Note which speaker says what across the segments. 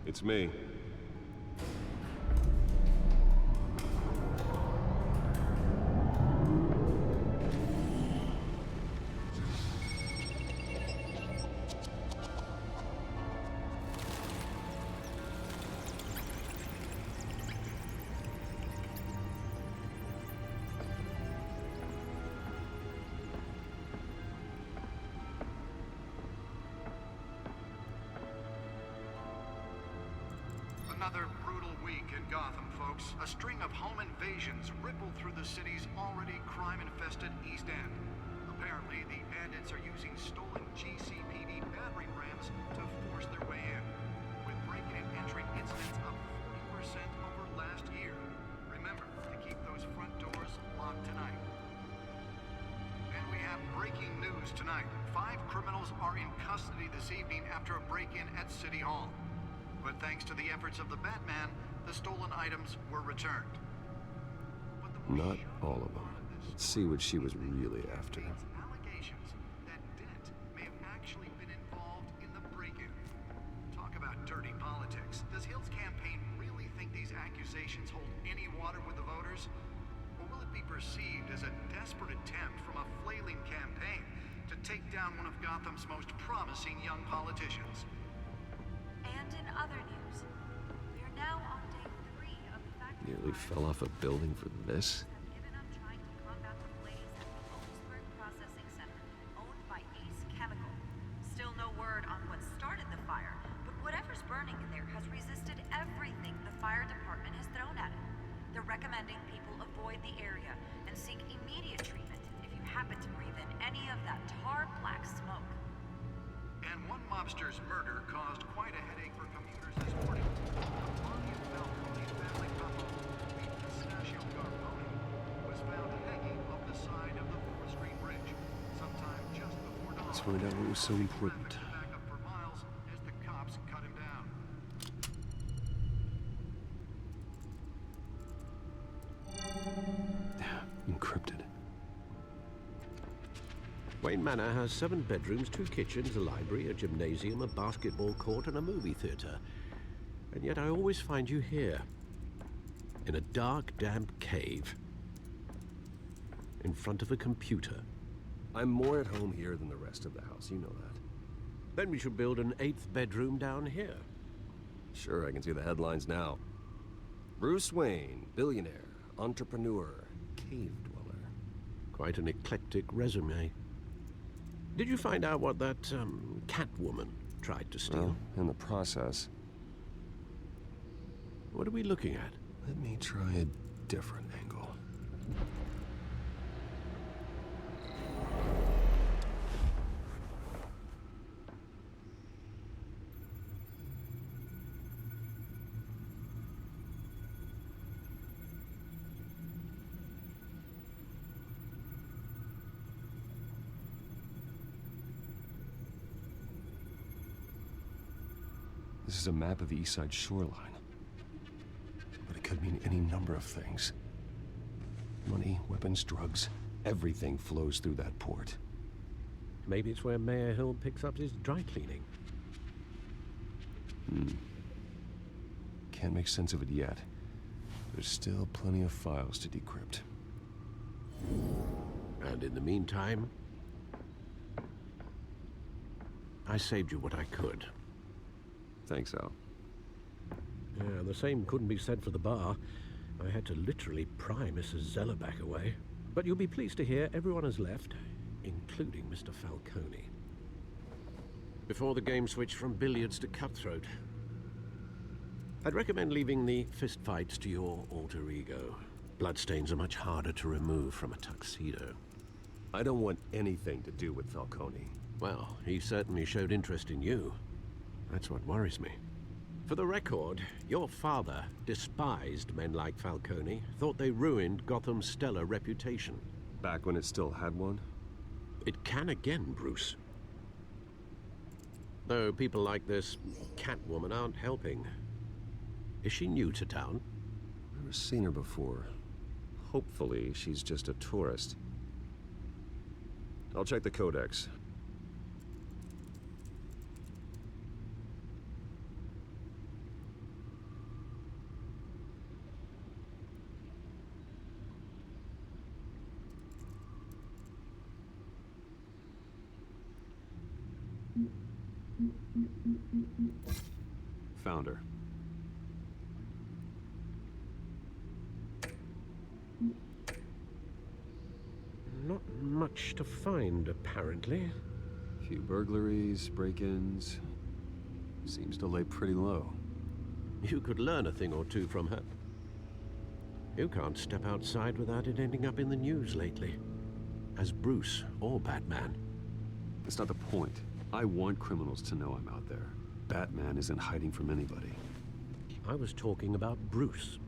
Speaker 1: It's me.
Speaker 2: Another brutal week in Gotham, folks. A string of home invasions rippled through the city's already crime-infested East End. Apparently, the bandits are using stolen GCPD battering rams to force their way in, with breaking and entering incidents up 40% over last year. Remember to keep those front doors locked tonight. And we have breaking news tonight. 5 criminals are in custody this evening after a break-in at City Hall. But thanks to the efforts of the Batman, the stolen items were returned.
Speaker 1: Not all of them. Let's see what she was really after.
Speaker 2: Allegations that Dent may have actually been involved in the break-in. Talk about dirty politics. Does Hill's campaign really think these accusations hold any water with the voters? Or will it be perceived as a desperate attempt from a flailing campaign to take down one of Gotham's most promising young politicians?
Speaker 3: And in other news, we are now on day 3 of the factory.
Speaker 1: Nearly fell off a building for this.
Speaker 3: Have given up trying to combat the blaze at the Otisburg Processing Center, owned by Ace Chemical. Still no word on what started the fire, but whatever's burning in there has resisted everything the fire department has thrown at it. They're recommending people avoid the area and seek immediate treatment if you happen to breathe in any of that tar black smoke.
Speaker 2: And one mobster's murder caused quite a headache for commuters this morning. The body of Falcone's family couple, the Pistachio Carbone, was found hanging off the side of the 4th Street Bridge, sometime just before dawn.
Speaker 1: Let's find out what was so important.
Speaker 2: Traffic back up for miles as the cops cut him down.
Speaker 1: Encrypted.
Speaker 4: Wayne Manor has 7 bedrooms, 2 kitchens, a library, a gymnasium, a basketball court, and a movie theater. And yet I always find you here, in a dark, damp cave, in front of a computer.
Speaker 1: I'm more at home here than the rest of the house, you know that.
Speaker 4: Then we should build an 8th bedroom down here.
Speaker 1: Sure, I can see the headlines now. Bruce Wayne, billionaire, entrepreneur, cave dweller.
Speaker 4: Quite an eclectic resume. Did you find out what that, Catwoman tried to steal?
Speaker 1: Well, in the process.
Speaker 4: What are we looking at?
Speaker 1: Let me try a different angle. This is a map of the East Side shoreline. But it could mean any number of things. Money, weapons, drugs, everything flows through that port.
Speaker 4: Maybe it's where Mayor Hill picks up his dry cleaning.
Speaker 1: Can't make sense of it yet. There's still plenty of files to decrypt.
Speaker 4: And in the meantime, I saved you what I could.
Speaker 1: Thanks, Al.
Speaker 4: Yeah, the same couldn't be said for the bar. I had to literally pry Mrs. Zellerback away. But you'll be pleased to hear everyone has left, including Mr. Falcone. Before the game switched from billiards to cutthroat. I'd recommend leaving the fistfights to your alter ego. Bloodstains are much harder to remove from a tuxedo.
Speaker 1: I don't want anything to do with Falcone.
Speaker 4: Well, he certainly showed interest in you. That's what worries me. For the record, your father despised men like Falcone, thought they ruined Gotham's stellar reputation.
Speaker 1: Back when it still had one?
Speaker 4: It can again, Bruce. Though people like this Catwoman aren't helping. Is she new to town?
Speaker 1: Never seen her before. Hopefully, she's just a tourist. I'll check the codex. Found her.
Speaker 4: Not much to find, apparently.
Speaker 1: Few burglaries, break-ins. Seems to lay pretty low.
Speaker 4: You could learn a thing or two from her. You can't step outside without it ending up in the news lately. As Bruce or Batman.
Speaker 1: That's not the point. I want criminals to know I'm out there. Batman isn't hiding from anybody.
Speaker 4: I was talking about Bruce.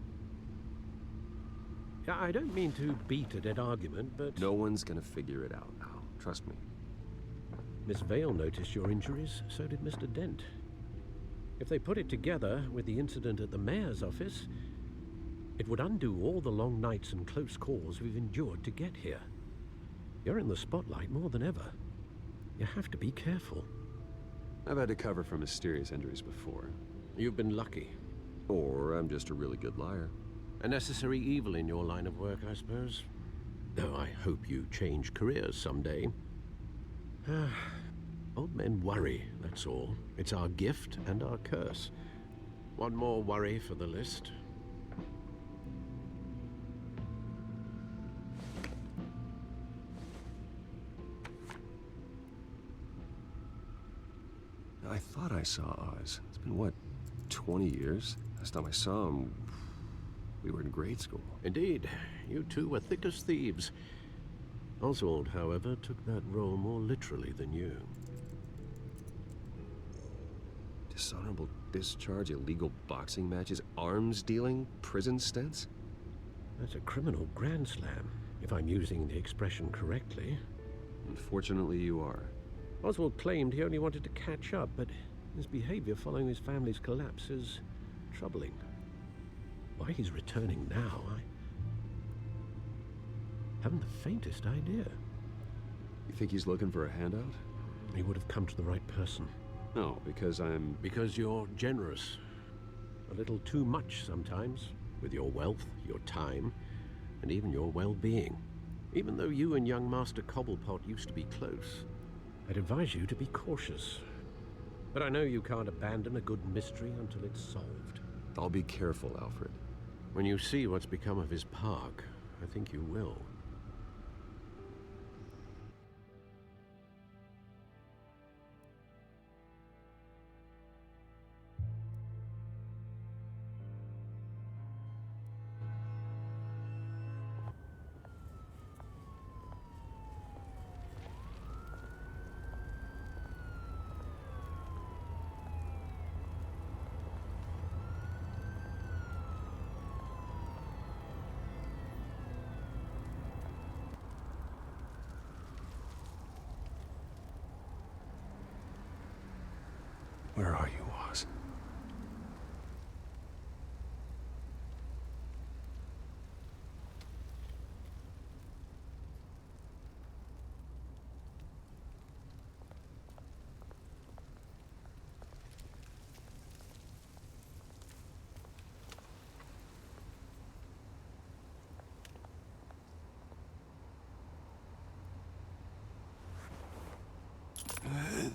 Speaker 4: Yeah, I don't mean to beat a dead argument, but...
Speaker 1: No one's gonna figure it out now. Trust me.
Speaker 4: Miss Vale noticed your injuries, so did Mr. Dent. If they put it together with the incident at the mayor's office, it would undo all the long nights and close calls we've endured to get here. You're in the spotlight more than ever. You have to be careful.
Speaker 1: I've had to cover for mysterious injuries before.
Speaker 4: You've been lucky.
Speaker 1: Or I'm just a really good liar.
Speaker 4: A necessary evil in your line of work, I suppose. Though I hope you change careers someday. Old men worry, that's all. It's our gift and our curse. One more worry for the list.
Speaker 1: I thought I saw Oz. It's been, what, 20 years? Last time I saw him, we were in grade school.
Speaker 4: Indeed, you two were thick as thieves. Oswald, however, took that role more literally than you.
Speaker 1: Dishonorable discharge, illegal boxing matches, arms dealing, prison stints?
Speaker 4: That's a criminal grand slam, if I'm using the expression correctly.
Speaker 1: Unfortunately, you are.
Speaker 4: Oswald claimed he only wanted to catch up, but his behavior following his family's collapse is troubling. Why he's returning now, I haven't the faintest idea.
Speaker 1: You think he's looking for a handout?
Speaker 4: He would have come to the right person.
Speaker 1: No, because I'm...
Speaker 4: Because you're generous. A little too much sometimes, with your wealth, your time, and even your well-being. Even though you and young Master Cobblepot used to be close, I'd advise you to be cautious. But I know you can't abandon a good mystery until it's solved.
Speaker 1: I'll be careful, Alfred.
Speaker 4: When you see what's become of his park, I think you will.
Speaker 1: Where are you, Oz?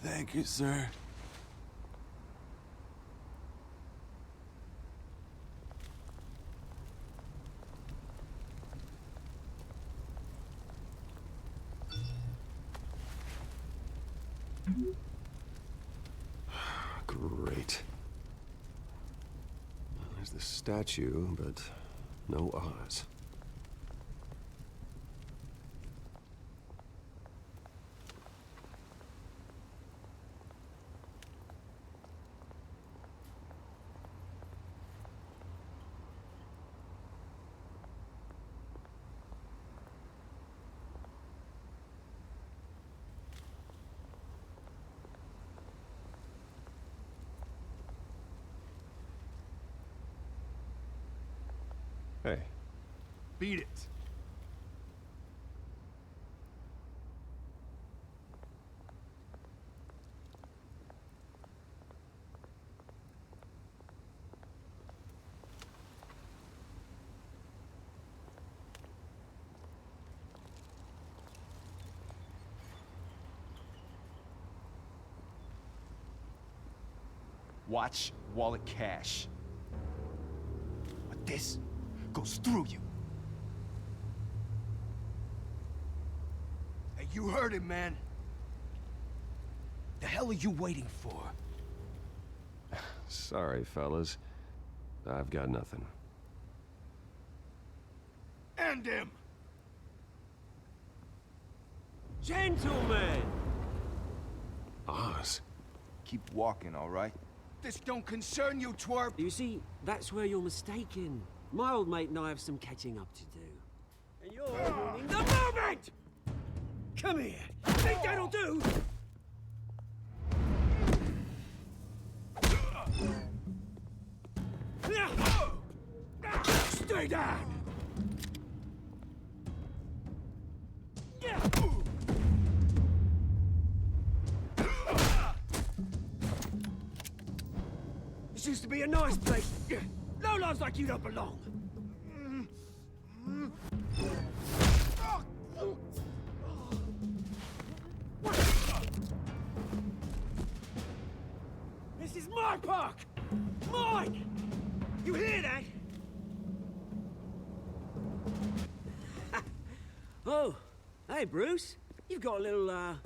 Speaker 5: Thank you, sir.
Speaker 1: Great. Well, there's the statue, but no Oz. Hey.
Speaker 5: Beat it.
Speaker 6: Watch, wallet, cash. But this goes through you. Hey, you heard him, man. The hell are you waiting for?
Speaker 1: Sorry, fellas. I've got nothing.
Speaker 6: End him!
Speaker 7: Gentlemen!
Speaker 1: Oz.
Speaker 6: Keep walking, all right? This don't concern you, twerp!
Speaker 7: You see, that's where you're mistaken. My old mate and I have some catching up to do. And you're ruining the moment! Come here! Think that'll do? Stay down! This used to be a nice place. No lives like you don't belong. This is my park! Mine! You hear that? Oh, hey, Bruce. You've got a little,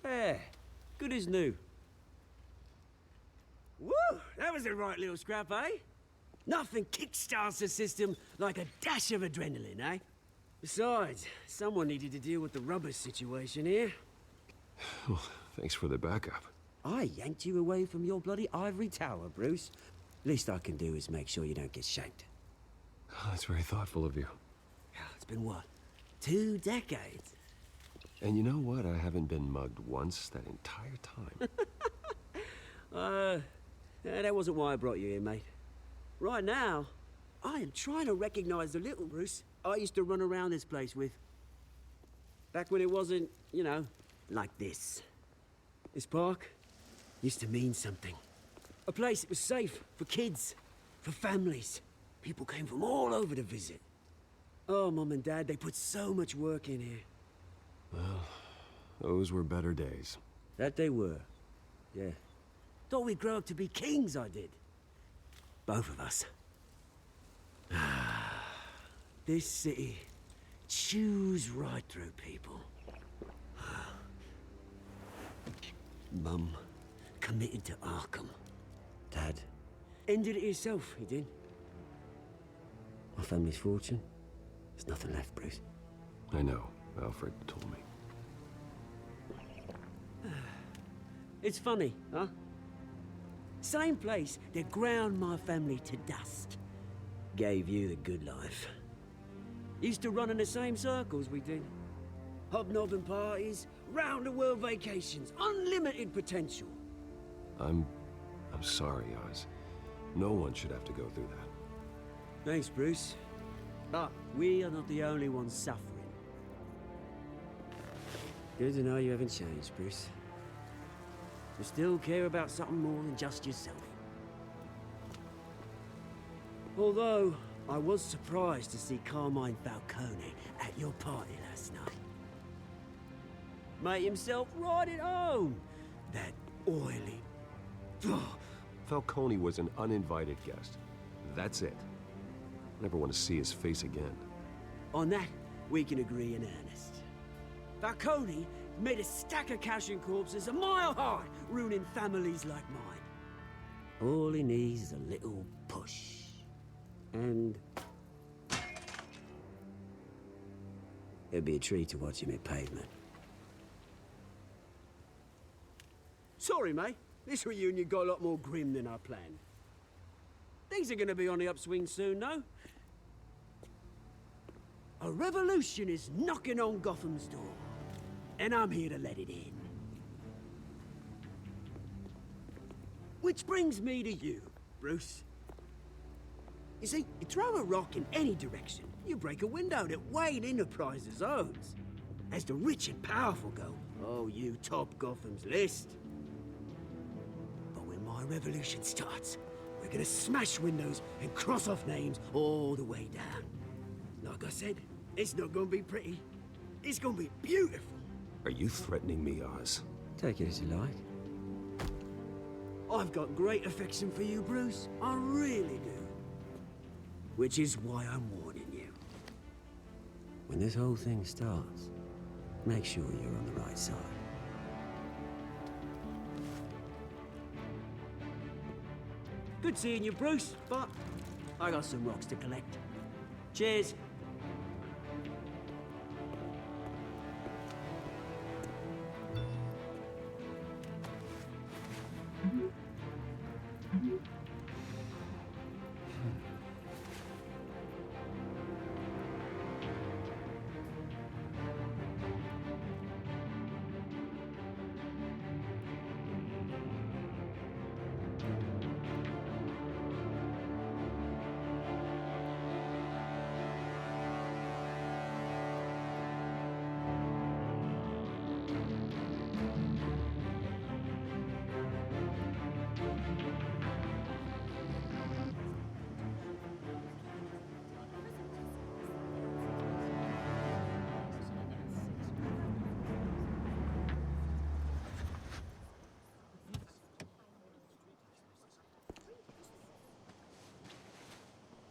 Speaker 7: Yeah, good as new. Woo! That was a right little scrap, eh? Nothing kickstarts the system like a dash of adrenaline, eh? Besides, someone needed to deal with the rubber situation here.
Speaker 1: Well, thanks for the backup.
Speaker 7: I yanked you away from your bloody ivory tower, Bruce. Least I can do is make sure you don't get shanked.
Speaker 1: Oh, that's very thoughtful of you.
Speaker 7: It's been what? 2 decades?
Speaker 1: And you know what? I haven't been mugged once that entire time.
Speaker 7: That wasn't why I brought you here, mate. Right now, I am trying to recognize the little Bruce I used to run around this place with. Back when it wasn't, you know, like this. This park used to mean something. A place that was safe for kids, for families. People came from all over to visit. Oh, Mum and Dad, they put so much work in here.
Speaker 1: Well, those were better days.
Speaker 7: That they were. Yeah. Thought we'd grow up to be kings, I did. Both of us. This city chews right through people. Mum committed to Arkham. Dad ended it himself, he did. My family's fortune. There's nothing left, Bruce.
Speaker 1: I know. Alfred told me.
Speaker 7: It's funny, huh? Same place that ground my family to dust. Gave you the good life. Used to run in the same circles we did. Hobnobbing parties, round-the-world vacations, unlimited potential.
Speaker 1: I'm sorry, Oz. No one should have to go through that.
Speaker 7: Thanks, Bruce. But we are not the only ones suffering. Good to know you haven't changed, Bruce. You still care about something more than just yourself. Although, I was surprised to see Carmine Falcone at your party last night. Made himself right at home. That oily...
Speaker 1: Falcone was an uninvited guest. That's it. Never want to see his face again.
Speaker 7: On that, we can agree in earnest. Falcone made a stack of cash and corpses a mile high, ruining families like mine. All he needs is a little push. And... it'd be a treat to watch him hit pavement. Sorry, mate. This reunion got a lot more grim than I planned. Things are gonna be on the upswing soon, though. A revolution is knocking on Gotham's door. And I'm here to let it in. Which brings me to you, Bruce. You see, you throw a rock in any direction, you break a window that Wayne Enterprises owns. As the rich and powerful go, oh, you top Gotham's list. But when my revolution starts, we're gonna smash windows and cross off names all the way down. Like I said, it's not gonna be pretty. It's gonna be beautiful.
Speaker 1: Are you threatening me, Oz?
Speaker 7: Take it as you like. I've got great affection for you, Bruce. I really do. Which is why I'm warning you. When this whole thing starts, make sure you're on the right side. Good seeing you, Bruce, but I got some rocks to collect. Cheers.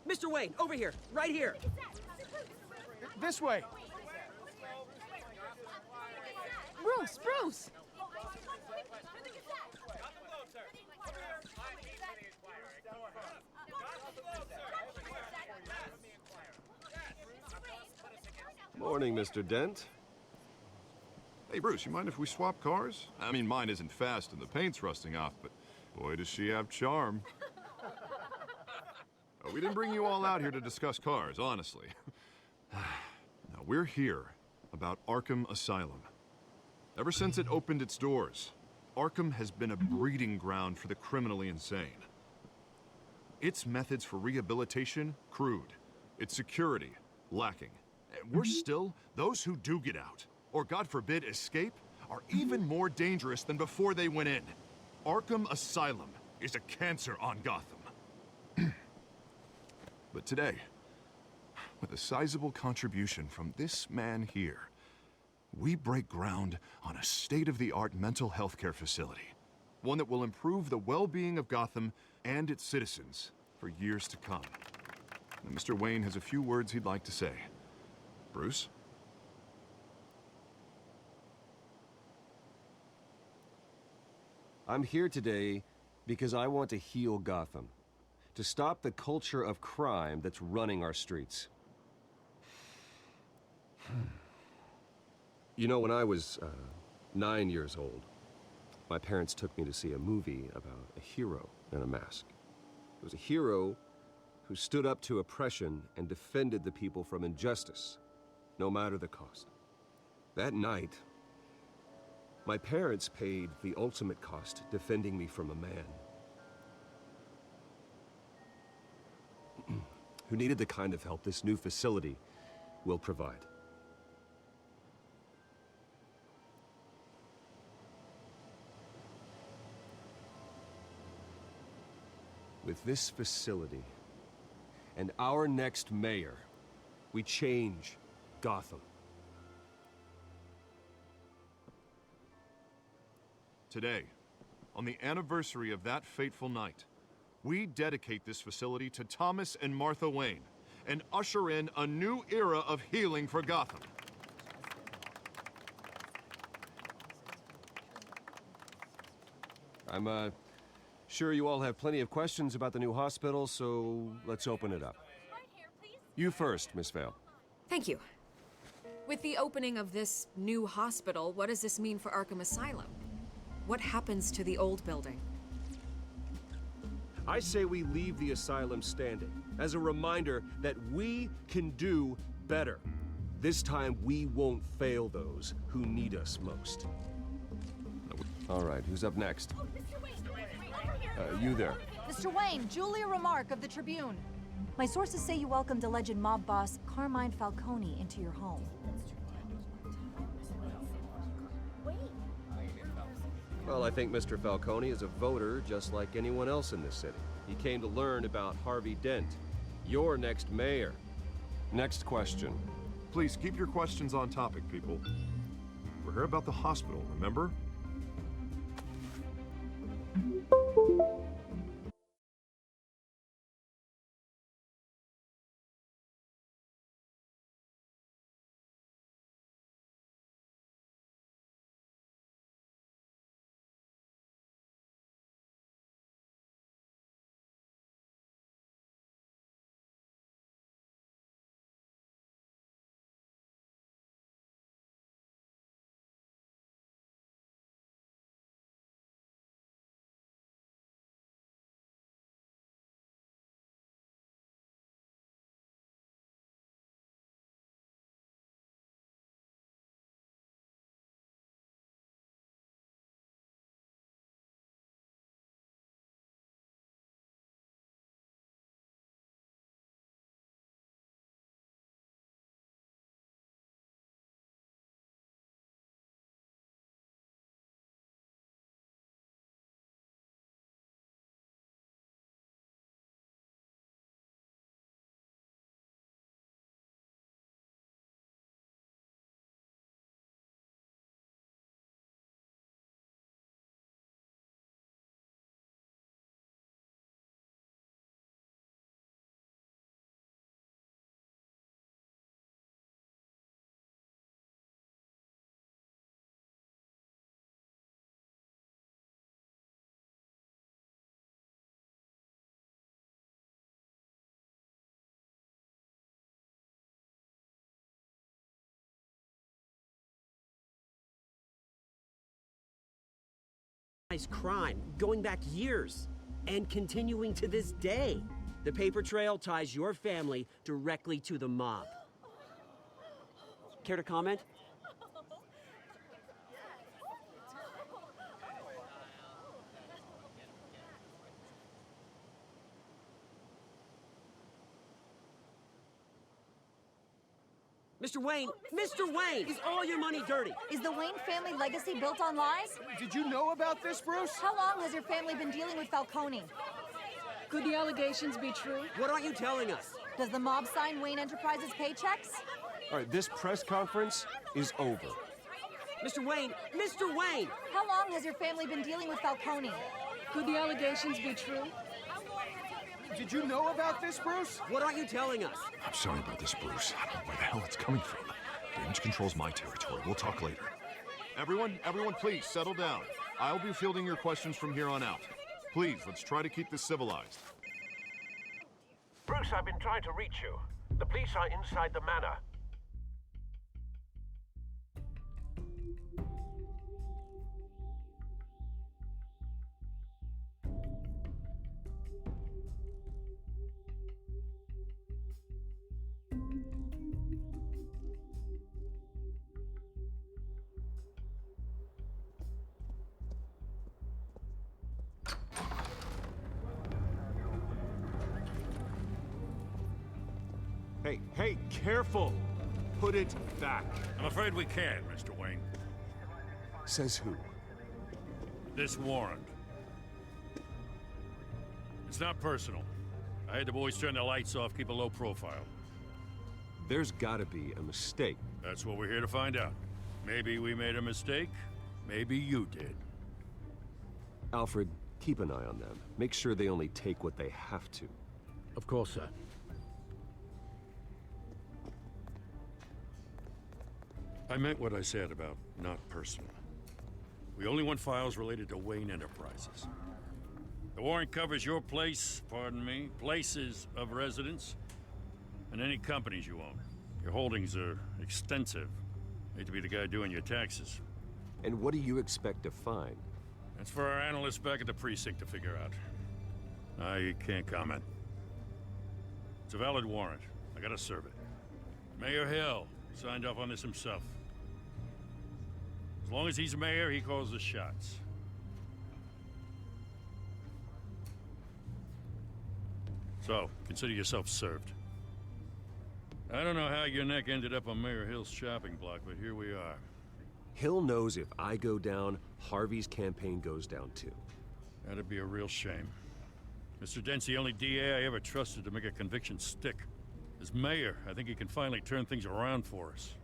Speaker 7: Mr. Wayne, over here, right here.
Speaker 6: This way.
Speaker 8: Bruce!
Speaker 1: Morning, Mr. Dent.
Speaker 9: Hey, Bruce, you mind if we swap cars? I mean, mine isn't fast and the paint's rusting off, but boy, does she have charm. We didn't bring you all out here to discuss cars, honestly. Now, we're here about Arkham Asylum. Ever since it opened its doors, Arkham has been a breeding ground for the criminally insane. Its methods for rehabilitation, crude. Its security, lacking. And worse still, those who do get out, or God forbid, escape, are even more dangerous than before they went in. Arkham Asylum is a cancer on Gotham. But today, with a sizable contribution from this man here, we break ground on a state-of-the-art mental health care facility. One that will improve the well-being of Gotham and its citizens for years to come. Now, Mr. Wayne has a few words he'd like to say. Bruce?
Speaker 1: I'm here today because I want to heal Gotham. To stop the culture of crime that's running our streets. You know, when I was 9 years old, my parents took me to see a movie about a hero in a mask. It was a hero who stood up to oppression and defended the people from injustice, no matter the cost. That night, my parents paid the ultimate cost defending me from a man who needed the kind of help this new facility will provide. With this facility and our next mayor, we change Gotham.
Speaker 9: Today, on the anniversary of that fateful night, we dedicate this facility to Thomas and Martha Wayne and usher in a new era of healing for Gotham.
Speaker 1: I'm sure you all have plenty of questions about the new hospital, so let's open it up. You first, Miss Vale.
Speaker 8: Thank you. With the opening of this new hospital, what does this mean for Arkham Asylum? What happens to the old building?
Speaker 1: I say we leave the asylum standing as a reminder that we can do better. This time we won't fail those who need us most. All right, who's up next? You there.
Speaker 10: Mr. Wayne, Julia Remark of the Tribune. My sources say you welcomed alleged mob boss Carmine Falcone into your home.
Speaker 1: Well, I think Mr. Falcone is a voter just like anyone else in this city. He came to learn about Harvey Dent, your next mayor. Next question.
Speaker 9: Please keep your questions on topic, people. We're here about the hospital, remember?
Speaker 7: crime going back years and continuing to this day. The paper trail ties your family directly to the mob. Care to comment? Mr. Wayne, Mr. Wayne, is all your money dirty?
Speaker 10: Is the Wayne family legacy built on lies?
Speaker 6: Did you know about this, Bruce?
Speaker 10: How long has your family been dealing with Falcone?
Speaker 11: Could the allegations be true?
Speaker 7: What aren't you telling us?
Speaker 10: Does the mob sign Wayne Enterprises paychecks?
Speaker 1: All right, this press conference is over.
Speaker 7: Mr. Wayne, Mr. Wayne!
Speaker 10: How long has your family been dealing with Falcone?
Speaker 11: Could the allegations be true?
Speaker 6: Did you know about this, Bruce?
Speaker 7: What aren't you telling us?
Speaker 9: I'm sorry about this, Bruce. I don't know where the hell it's coming from. Damage control's my territory. We'll talk later. Everyone, please, settle down. I'll be fielding your questions from here on out. Please, let's try to keep this civilized.
Speaker 4: Bruce, I've been trying to reach you. The police are inside the manor.
Speaker 9: Hey, careful! Put it back.
Speaker 12: I'm afraid we can't, Mr. Wayne.
Speaker 9: Says who?
Speaker 12: This warrant. It's not personal. I had the boys turn the lights off, keep a low profile.
Speaker 1: There's gotta be a mistake.
Speaker 12: That's what we're here to find out. Maybe we made a mistake. Maybe you did.
Speaker 1: Alfred, keep an eye on them. Make sure they only take what they have to.
Speaker 4: Of course, sir.
Speaker 12: I meant what I said about not personal. We only want files related to Wayne Enterprises. The warrant covers your place, pardon me, places of residence, and any companies you own. Your holdings are extensive. Hate to be the guy doing your taxes.
Speaker 1: And what do you expect to find?
Speaker 12: That's for our analysts back at the precinct to figure out. I can't comment. It's a valid warrant. I gotta serve it. Mayor Hill signed off on this himself. As long as he's mayor, he calls the shots. So, consider yourself served. I don't know how your neck ended up on Mayor Hill's shopping block, but here we are.
Speaker 1: Hill knows if I go down, Harvey's campaign goes down too.
Speaker 12: That'd be a real shame. Mr. Dent's the only DA I ever trusted to make a conviction stick. As mayor, I think he can finally turn things around for us.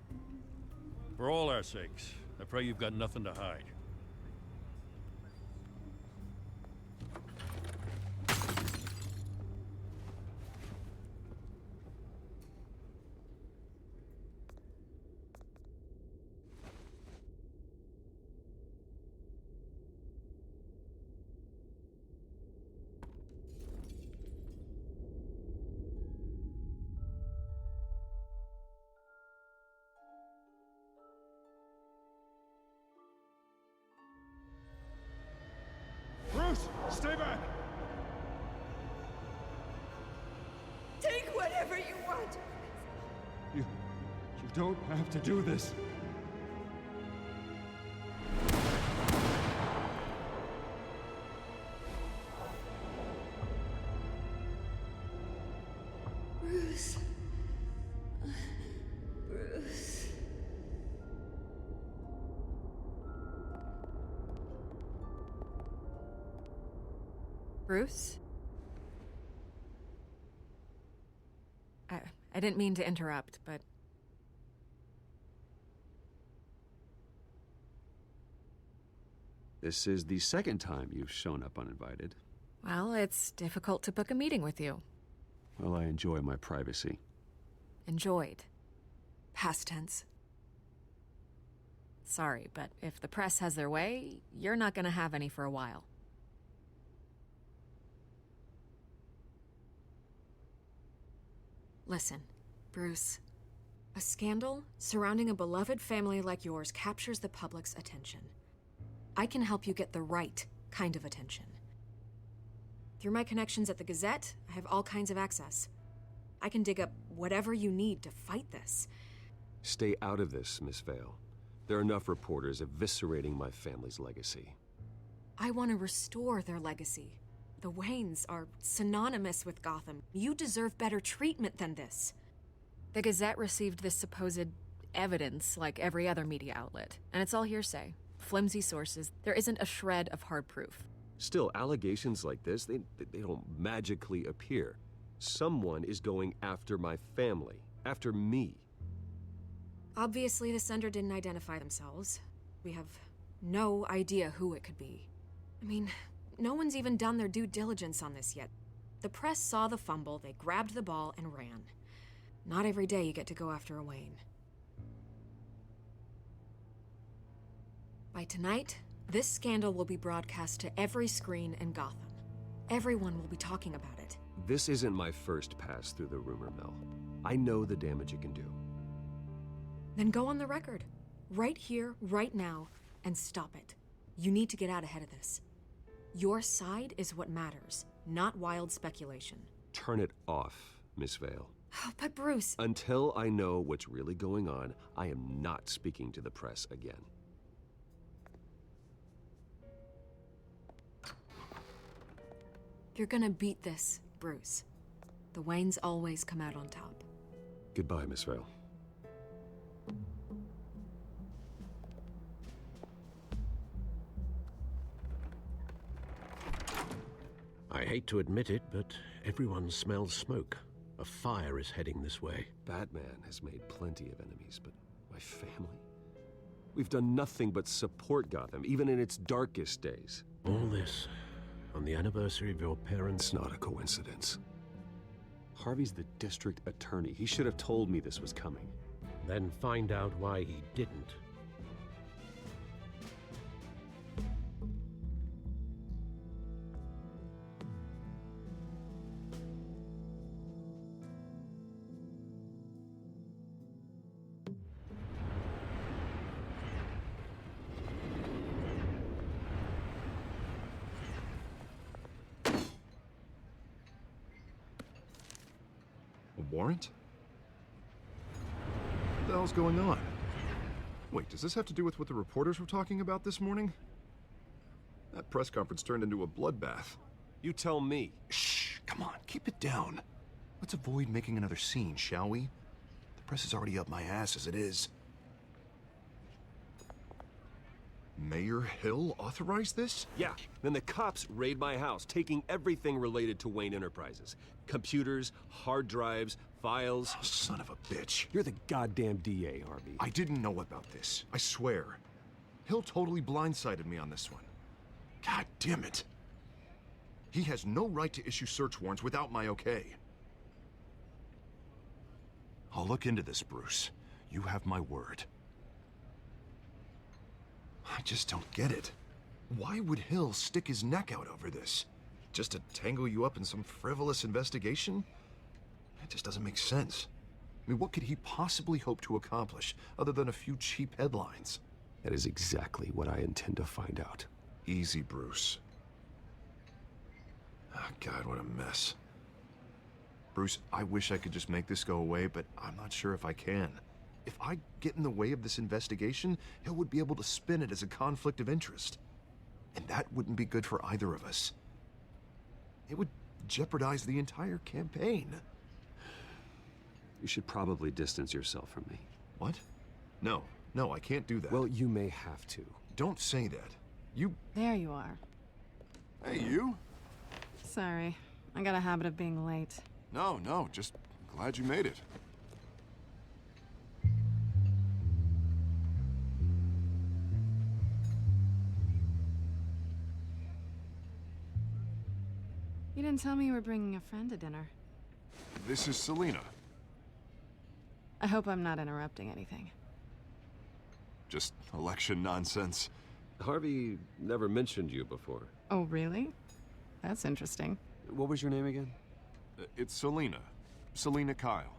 Speaker 12: For all our sakes, I pray you've got nothing to hide.
Speaker 6: Bruce, stay back!
Speaker 11: Take whatever you want.
Speaker 6: You don't have to do this.
Speaker 11: Bruce. Bruce.
Speaker 8: Bruce? I didn't mean to interrupt, but...
Speaker 1: This is the second time you've shown up uninvited.
Speaker 8: Well, it's difficult to book a meeting with you.
Speaker 1: Well, I enjoy my privacy.
Speaker 8: Enjoyed. Past tense. Sorry, but if the press has their way, you're not gonna have any for a while. Listen, Bruce. A scandal surrounding a beloved family like yours captures the public's attention. I can help you get the right kind of attention. Through my connections at the Gazette, I have all kinds of access. I can dig up whatever you need to fight this.
Speaker 1: Stay out of this, Miss Vale. There are enough reporters eviscerating my family's legacy.
Speaker 8: I want to restore their legacy. The Waynes are synonymous with Gotham. You deserve better treatment than this. The Gazette received this supposed evidence like every other media outlet, and it's all hearsay. Flimsy sources. There isn't a shred of hard proof.
Speaker 1: Still, allegations like this, they don't magically appear. Someone is going after my family, after me.
Speaker 8: Obviously, the sender didn't identify themselves. We have no idea who it could be. I mean, no one's even done their due diligence on this yet. The press saw the fumble, they grabbed the ball and ran. Not every day you get to go after a Wayne. By tonight, this scandal will be broadcast to every screen in Gotham. Everyone will be talking about it.
Speaker 1: This isn't my first pass through the rumor mill. I know the damage it can do.
Speaker 8: Then go on the record. Right here, right now, and stop it. You need to get out ahead of this. Your side is what matters, not wild speculation.
Speaker 1: Turn it off, Miss Vale.
Speaker 8: Oh, but Bruce...
Speaker 1: Until I know what's really going on, I am not speaking to the press again.
Speaker 8: You're gonna beat this, Bruce. The Waynes always come out on top.
Speaker 1: Goodbye, Miss Vale.
Speaker 4: I hate to admit it, but everyone smells smoke. A fire is heading this way.
Speaker 1: Batman has made plenty of enemies, but my family? We've done nothing but support Gotham, even in its darkest days.
Speaker 4: All this on the anniversary of your parents'...
Speaker 1: It's not a coincidence. Harvey's the district attorney. He should have told me this was coming.
Speaker 4: Then find out why he didn't.
Speaker 9: Warrant? What the hell's going on? Wait, does this have to do with what the reporters were talking about this morning? That press conference turned into a bloodbath.
Speaker 1: You tell me.
Speaker 9: Shh, come on, keep it down. Let's avoid making another scene, shall we? The press is already up my ass as it is. Mayor Hill authorized this?
Speaker 1: Yeah, then the cops raid my house, taking everything related to Wayne Enterprises. Computers, hard drives, files.
Speaker 9: Oh, son of a bitch.
Speaker 1: You're the goddamn DA, Harvey.
Speaker 9: I didn't know about this, I swear. Hill totally blindsided me on this one. God damn it. He has no right to issue search warrants without my okay. I'll look into this, Bruce. You have my word. I just don't get it. Why would Hill stick his neck out over this? Just to tangle you up in some frivolous investigation? That just doesn't make sense. I mean, what could he possibly hope to accomplish other than a few cheap headlines?
Speaker 1: That is exactly what I intend to find out.
Speaker 9: Easy, Bruce. Oh, God, what a mess. Bruce, I wish I could just make this go away, but I'm not sure if I can. If I get in the way of this investigation, Hill would be able to spin it as a conflict of interest. And that wouldn't be good for either of us. It would jeopardize the entire campaign.
Speaker 1: You should probably distance yourself from me.
Speaker 9: What? No, I can't do that.
Speaker 1: Well, you may have to.
Speaker 9: Don't say that. You...
Speaker 13: There you are.
Speaker 9: Hey, you?
Speaker 13: Sorry, I got a habit of being late.
Speaker 9: No, just glad you made it.
Speaker 13: You didn't tell me you were bringing a friend to dinner.
Speaker 9: This is Selina.
Speaker 13: I hope I'm not interrupting anything.
Speaker 9: Just election nonsense.
Speaker 1: Harvey never mentioned you before.
Speaker 13: Oh, really? That's interesting.
Speaker 1: What was your name again?
Speaker 9: It's Selina. Selina Kyle.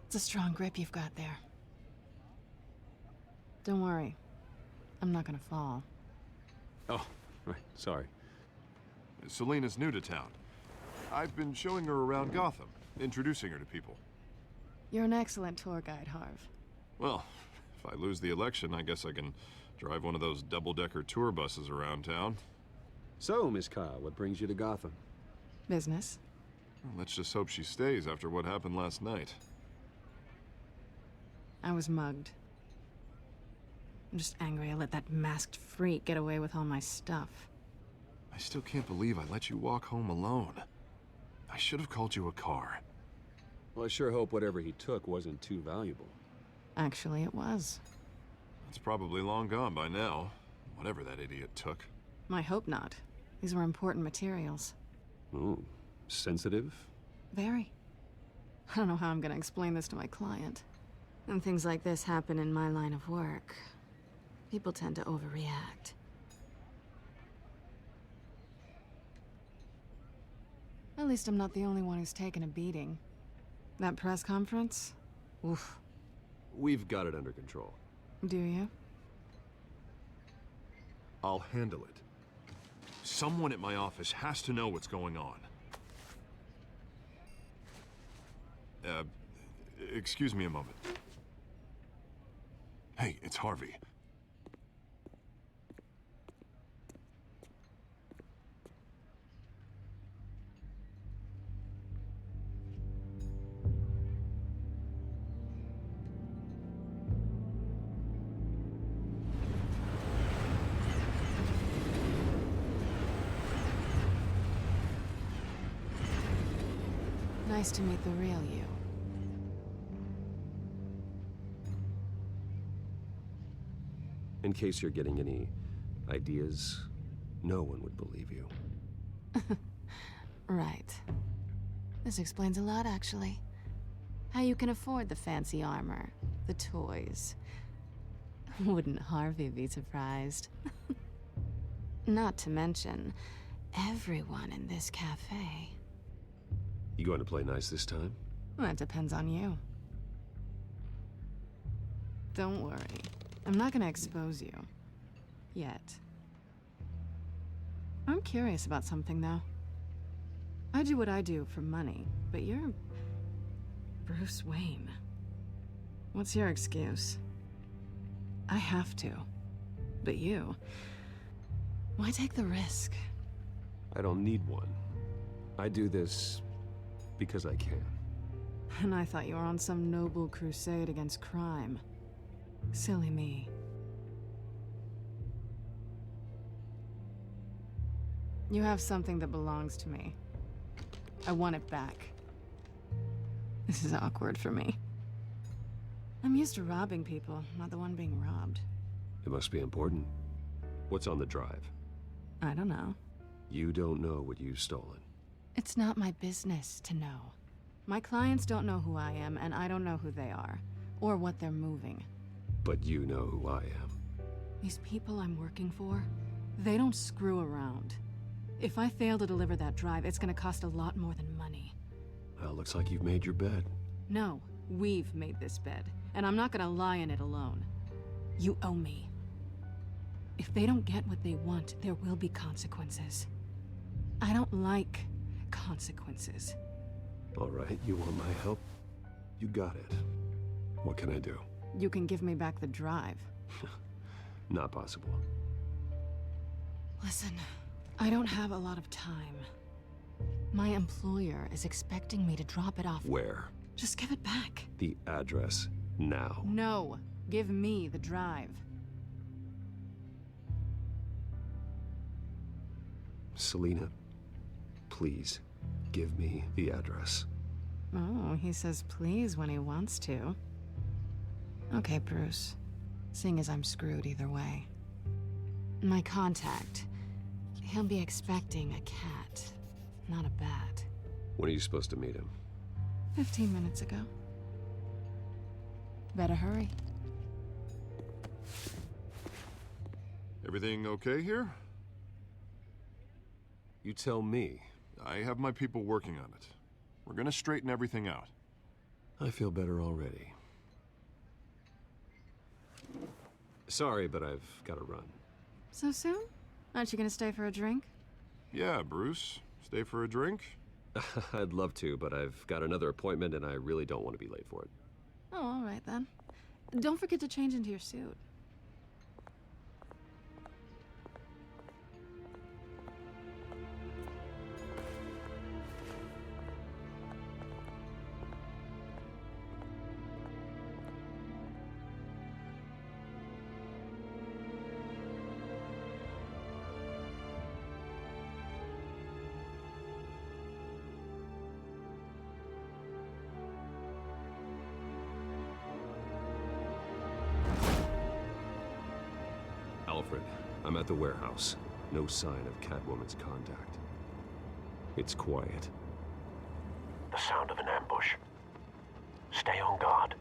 Speaker 13: It's a strong grip you've got there. Don't worry. I'm not gonna fall.
Speaker 1: Oh, right, sorry.
Speaker 9: Selena's new to town. I've been showing her around Gotham, introducing her to people.
Speaker 13: You're an excellent tour guide, Harv.
Speaker 9: Well, if I lose the election, I guess I can drive one of those double-decker tour buses around town.
Speaker 1: So, Miss Kyle, what brings you to Gotham?
Speaker 13: Business.
Speaker 9: Well, let's just hope she stays after what happened last night.
Speaker 13: I was mugged. I'm just angry I let that masked freak get away with all my stuff.
Speaker 9: I still can't believe I let you walk home alone. I should have called you a car.
Speaker 1: Well, I sure hope whatever he took wasn't too valuable.
Speaker 13: Actually, it was.
Speaker 9: It's probably long gone by now, whatever that idiot took.
Speaker 13: I hope not. These were important materials.
Speaker 1: Ooh, sensitive?
Speaker 13: Very. I don't know how I'm gonna explain this to my client. When things like this happen in my line of work, people tend to overreact. At least I'm not the only one who's taken a beating. That press conference? Oof.
Speaker 1: We've got it under control.
Speaker 13: Do you?
Speaker 9: I'll handle it. Someone at my office has to know what's going on. Excuse me a moment. Hey, it's Harvey.
Speaker 13: Nice to meet the real you.
Speaker 1: In case you're getting any ideas, no one would believe you.
Speaker 13: Right. This explains a lot, actually. How you can afford the fancy armor, the toys. Wouldn't Harvey be surprised? Not to mention, everyone in this cafe.
Speaker 1: You going to play nice this time?
Speaker 13: That depends on you. Don't worry. I'm not gonna expose you. Yet. I'm curious about something, though. I do what I do for money, but you're... Bruce Wayne. What's your excuse? I have to. But you... Why take the risk?
Speaker 1: I don't need one. I do this because I can.
Speaker 13: And I thought you were on some noble crusade against crime. Silly me. You have something that belongs to me. I want it back. This is awkward for me. I'm used to robbing people, not the one being robbed.
Speaker 1: It must be important. What's on the drive?
Speaker 13: I don't know.
Speaker 1: You don't know what you've stolen.
Speaker 13: It's not my business to know. My clients don't know who I am, and I don't know who they are, or what they're moving.
Speaker 1: But you know who I am.
Speaker 13: These people I'm working for, they don't screw around. If I fail to deliver that drive, it's gonna cost a lot more than money.
Speaker 1: Well, looks like you've made your bed.
Speaker 13: No, we've made this bed, and I'm not gonna lie in it alone. You owe me. If they don't get what they want, there will be consequences. I don't like consequences.
Speaker 1: All right, you want my help? You got it. What can I do?
Speaker 13: You can give me back the drive.
Speaker 1: Not possible.
Speaker 13: Listen, I don't have a lot of time. My employer is expecting me to drop it off.
Speaker 1: Where?
Speaker 13: Just give it back.
Speaker 1: The address, now.
Speaker 13: No, give me the drive.
Speaker 1: Selena, please, give me the address.
Speaker 13: Oh, he says please when he wants to. Okay, Bruce. Seeing as I'm screwed either way. My contact, he'll be expecting a cat, not a bat.
Speaker 1: When are you supposed to meet him?
Speaker 13: 15 minutes ago. Better hurry.
Speaker 9: Everything okay here?
Speaker 1: You tell me.
Speaker 9: I have my people working on it. We're gonna straighten everything out.
Speaker 1: I feel better already. Sorry, but I've got to run.
Speaker 13: So soon? Aren't you gonna stay for a drink?
Speaker 9: Yeah, Bruce. Stay for a drink?
Speaker 1: I'd love to, but I've got another appointment and I really don't want to be late for it.
Speaker 13: Oh, all right then. Don't forget to change into your suit.
Speaker 1: Alfred, I'm at the warehouse. No sign of Catwoman's contact. It's quiet.
Speaker 4: The sound of an ambush. Stay on guard.